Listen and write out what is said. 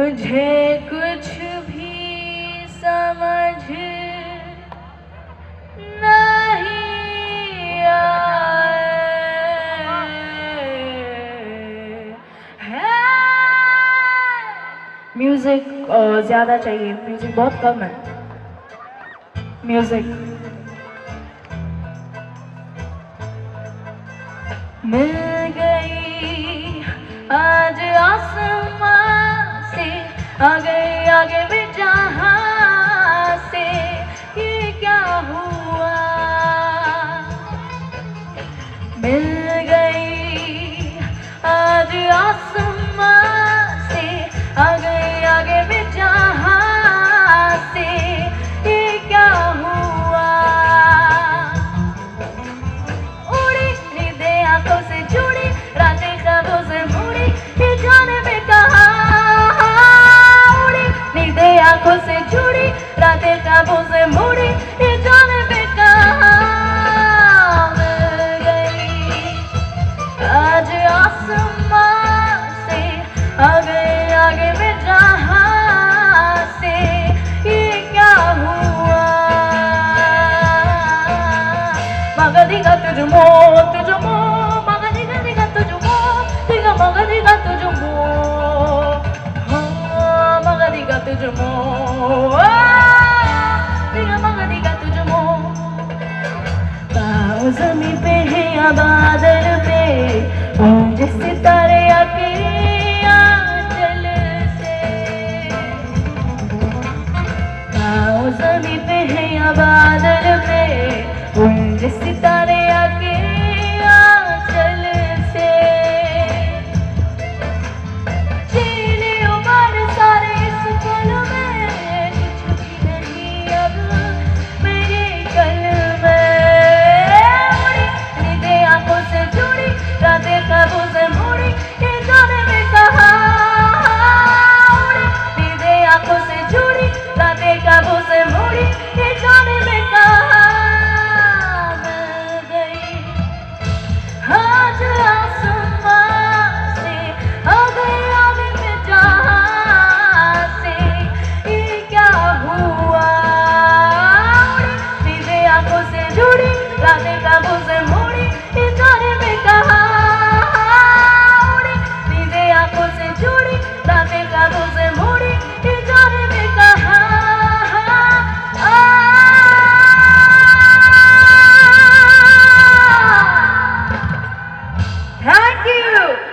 मुझे कुछ भी समझ नहीं आए है। म्यूजिक ज़्यादा चाहिए, म्यूजिक बहुत कम है। म्यूजिक मिल गई आज आसमां से, आ गई आगे भी जहां से, ये क्या हुआ। मिल गई आज आसमां से, आ गई आगे भी जहां से, ये क्या हुआ। उड़ी नींदें आंखों से जुड़ी, रातें ख्वाबों से मुड़ी, ये जाने में कहा। उड़ी नींदें आंखों से जुड़ी, रातें ख्वाबों से मुड़ी, ये जाने में कहा। मिल गई आज आसमां से, आ गए आगे में जहां से, ये क्या हुआ। Magadiga tujumo, tujumo, magadiga diga tujumo, diga magadiga tujumo, magadiga tujumo, diga magadiga tujumo। ताऊ ज़मीं पे है या बादल पे, गूंजे सितारे आके आंचल से। ताऊ ज़मीं पे है या बादल पे, गूंजे सितारे आके आंचल से। चीली उम्र सारे इस पल में, कुछ भी नहीं अब मेरे कल में। उड़ी नींदें आंखों से जुड़ी, रातें ख्वाबों से मुड़ी, ये जाने में कहा। उड़ी नींदें आंखों से जुड़ी, रातें ख्वाबों से मुड़ी, ये जाने में कहा। आज आसमां से, आ गए आगे में जहां से, ये क्या हुआ। उड़ी नींदें आंखों से जुड़ी, रातें ख्वाबों से मुड़ी, ये जाने में कहा। उड़ी नींदें आंखों से जुड़ी, रातें ख्वाबों से मुड़ी, ये जाने में कहा। Thank you.